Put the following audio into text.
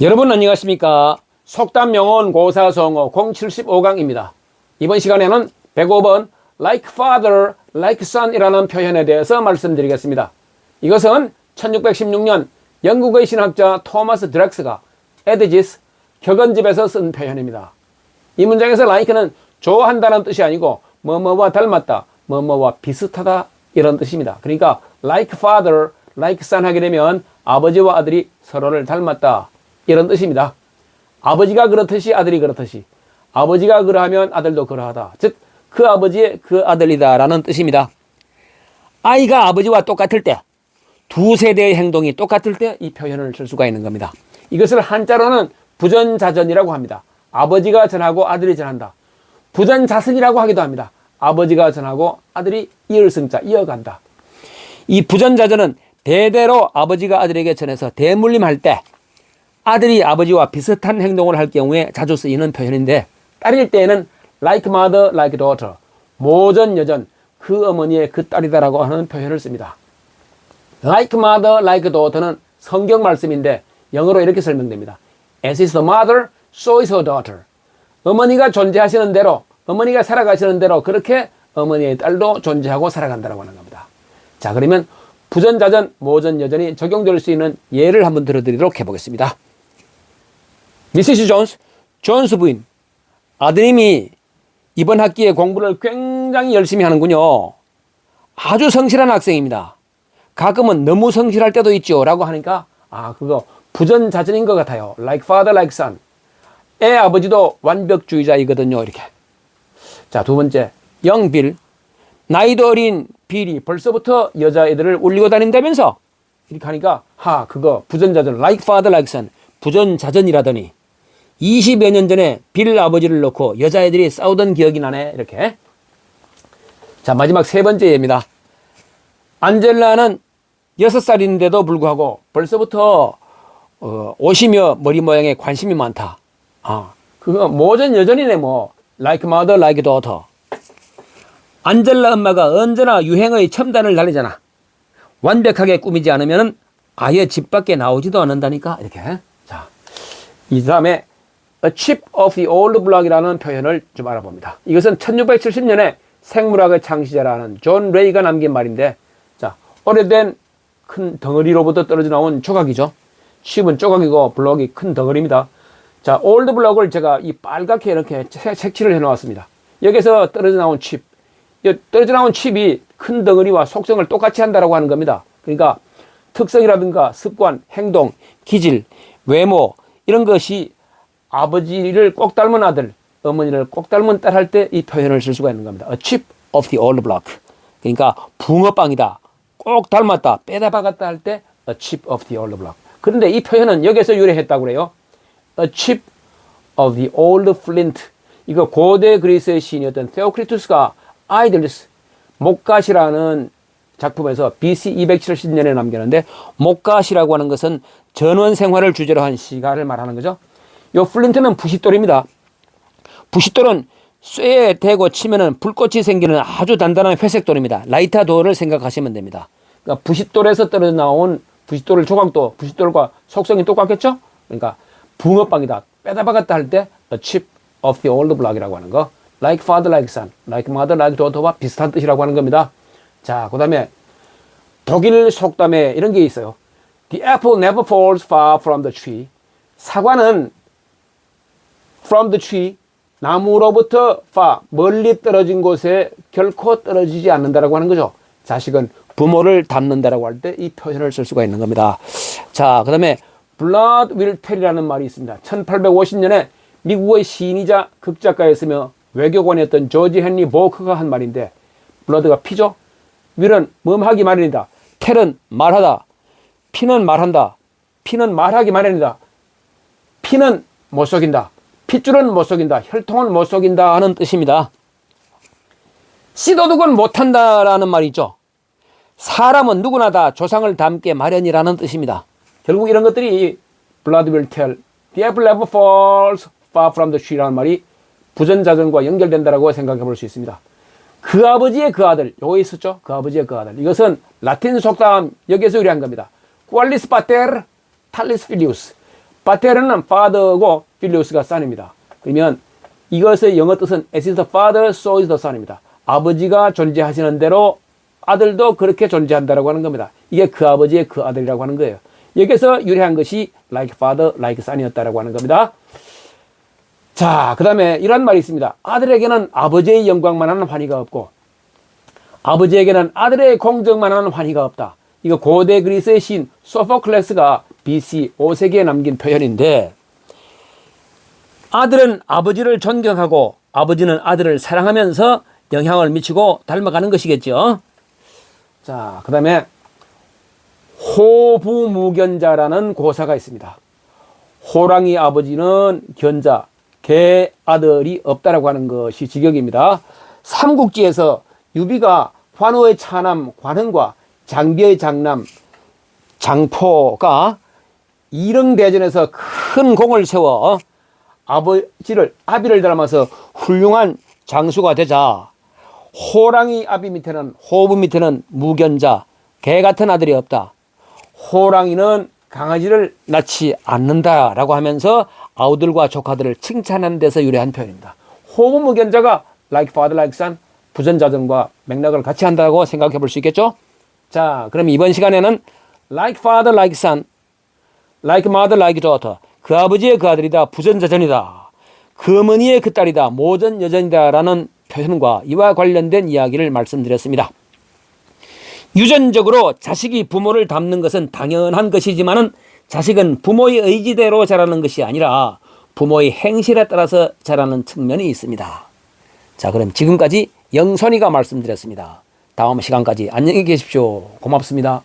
여러분 안녕하십니까? 속담 영혼 고사성어 075강입니다. 이번 시간에는 105번 like father, like son 이라는 표현에 대해서 말씀드리겠습니다. 이것은 1616년 영국의 신학자 토마스 드렉스가 에드지스 격언집에서 쓴 표현입니다. 이 문장에서 like는 좋아한다는 뜻이 아니고 뭐뭐와 닮았다, 뭐뭐와 비슷하다 이런 뜻입니다. 그러니까 like father, like son 하게 되면 아버지와 아들이 서로를 닮았다 이런 뜻입니다. 아버지가 그렇듯이 아들이 그렇듯이 아버지가 그러하면 아들도 그러하다. 즉 그 아버지의 그 아들이다 라는 뜻입니다. 아이가 아버지와 똑같을 때, 두 세대의 행동이 똑같을 때 이 표현을 쓸 수가 있는 겁니다. 이것을 한자로는 부전자전이라고 합니다. 아버지가 전하고 아들이 전한다. 부전자승이라고 하기도 합니다. 아버지가 전하고 아들이 이을승자 이어간다. 이 부전자전은 대대로 아버지가 아들에게 전해서 대물림할 때 아들이 아버지와 비슷한 행동을 할 경우에 자주 쓰이는 표현인데, 딸일 때에는 like mother, like daughter, 모전 여전, 그 어머니의 그 딸이다라고 하는 표현을 씁니다. like mother, like daughter는 성경 말씀인데 영어로 이렇게 설명됩니다. As is the mother, so is her daughter. 어머니가 존재하시는 대로, 어머니가 살아가시는 대로 그렇게 어머니의 딸도 존재하고 살아간다라고 하는 겁니다. 자, 그러면 부전자전, 모전 여전이 적용될 수 있는 예를 한번 들어드리도록 해보겠습니다. 미시스 존스, 존스 부인, 아드님이 이번 학기에 공부를 굉장히 열심히 하는군요. 아주 성실한 학생입니다. 가끔은 너무 성실할 때도 있죠 라고 하니까 그거 부전자전인 것 같아요. like father, like son. 애 아버지도 완벽주의자이거든요. 이렇게. 자, 두 번째, 영빌, 나이도 어린 빌이 벌써부터 여자애들을 울리고 다닌다면서 이렇게 하니까 그거 부전자전, like father, like son, 부전자전이라더니 20여 년 전에 빌 아버지를 놓고 여자애들이 싸우던 기억이 나네. 이렇게. 자, 마지막 세 번째 예입니다. 안젤라는 6살인데도 불구하고 벌써부터 옷이며 머리 모양에 관심이 많다. 그거 모전 여전이네 뭐. like mother, like daughter. 안젤라 엄마가 언제나 유행의 첨단을 달리잖아. 완벽하게 꾸미지 않으면 아예 집 밖에 나오지도 않는다니까. 이렇게. 자, 이 다음에 A chip of the old block이라는 표현을 좀 알아봅니다. 이것은 1670년에 생물학의 창시자라는 존 레이가 남긴 말인데, 자, 오래된 큰 덩어리로부터 떨어져 나온 조각이죠. chip은 조각이고 블록이 큰 덩어리입니다. 자, old block을 제가 이 빨갛게 이렇게 색칠을 해 놓았습니다. 여기서 떨어져 나온 칩, 떨어져 나온 칩이 큰 덩어리와 속성을 똑같이 한다라고 하는 겁니다. 그러니까 특성이라든가 습관, 행동, 기질, 외모 이런 것이 아버지를 꼭 닮은 아들, 어머니를 꼭 닮은 딸 할 때 이 표현을 쓸 수가 있는 겁니다. A chip of the old block. 그러니까 붕어빵이다, 꼭 닮았다, 빼다 박았다 할 때 A chip of the old block. 그런데 이 표현은 여기서 유래했다고 그래요. A chip of the old flint. 이거 고대 그리스의 시인이었던 테오크리투스가 아이들스, 목갓이라는 작품에서 BC 270년에 남겼는데, 목갓이라고 하는 것은 전원 생활을 주제로 한 시가를 말하는 거죠. 요 플린트는 부싯돌입니다. 부싯돌은 쇠에 대고 치면은 불꽃이 생기는 아주 단단한 회색돌입니다. 라이터 돌을 생각하시면 됩니다. 그러니까 부싯돌에서 떨어져 나온 부싯돌을 조각도 부싯돌과 속성이 똑같겠죠? 그러니까 붕어빵이다, 빼다 박았다 할 때 a chip of the old block이라고 하는 거. like father, like son, like mother, like daughter와 비슷한 뜻이라고 하는 겁니다. 자, 그 다음에 독일 속담에 이런 게 있어요. The apple never falls far from the tree. 사과는 from the tree, 나무로부터 far, 멀리 떨어진 곳에 결코 떨어지지 않는다라고 하는 거죠. 자식은 부모를 닮는다라고 할 때 이 표현을 쓸 수가 있는 겁니다. 자, 그 다음에 blood will tell이라는 말이 있습니다. 1850년에 미국의 시인이자 극작가였으며 외교관이었던 조지 헨리 보크가 한 말인데, blood가 피죠. will은 뭐하기 마련이다. tell은 말하다. 피는 말한다. 피는 말하기 마련이다. 피는 못 속인다. 핏줄은 못 속인다. 혈통은 못 속인다 하는 뜻입니다. 씨도둑은 못한다라는 말이 있죠. 사람은 누구나 다 조상을 닮게 마련이라는 뜻입니다. 결국 이런 것들이 blood will tell, the apple never falls far from the tree라는 말이 부전자전과 연결된다라고 생각해 볼 수 있습니다. 그 아버지의 그 아들, 요거 있었죠? 그 아버지의 그 아들. 이것은 라틴 속담 여기에서 유래한 겁니다. Qualis pater, talis filius. 파테르는 father고 필리우스가 son입니다. 그러면 이것의 영어 뜻은 as is the father, so is the son입니다. 아버지가 존재하시는 대로 아들도 그렇게 존재한다라고 하는 겁니다. 이게 그 아버지의 그 아들이라고 하는 거예요. 여기서 유래한 것이 like father, like son이었다라고 하는 겁니다. 자, 그 다음에 이런 말이 있습니다. 아들에게는 아버지의 영광만한 환희가 없고 아버지에게는 아들의 공적만한 환희가 없다. 이거 고대 그리스의 시인 소포클레스가 BC 5세기에 남긴 표현인데, 아들은 아버지를 존경하고 아버지는 아들을 사랑하면서 영향을 미치고 닮아가는 것이겠죠. 자, 그 다음에 호부무견자라는 고사가 있습니다. 호랑이 아버지는 견자, 개 아들이 없다라고 하는 것이 직역입니다. 삼국지에서 유비가 관우의 차남 관흥과 장비의 장남 장포가 이릉대전에서 큰 공을 세워 아비를 닮아서 훌륭한 장수가 되자 호랑이 아비 밑에는 호부 밑에는 무견자 개 같은 아들이 없다. 호랑이는 강아지를 낳지 않는다라고 하면서 아우들과 조카들을 칭찬하는 데서 유래한 표현입니다. 호부 무견자가 like father, like son, 부전자전과 맥락을 같이 한다고 생각해 볼 수 있겠죠? 자, 그럼 이번 시간에는 like father, like son, like mother, like daughter. 그 아버지의 그 아들이다. 부전자전이다. 그 어머니의 그 딸이다. 모전 여전이다. 라는 표현과 이와 관련된 이야기를 말씀드렸습니다. 유전적으로 자식이 부모를 닮는 것은 당연한 것이지만은 자식은 부모의 의지대로 자라는 것이 아니라 부모의 행실에 따라서 자라는 측면이 있습니다. 자, 그럼 지금까지 영선이가 말씀드렸습니다. 다음 시간까지 안녕히 계십시오. 고맙습니다.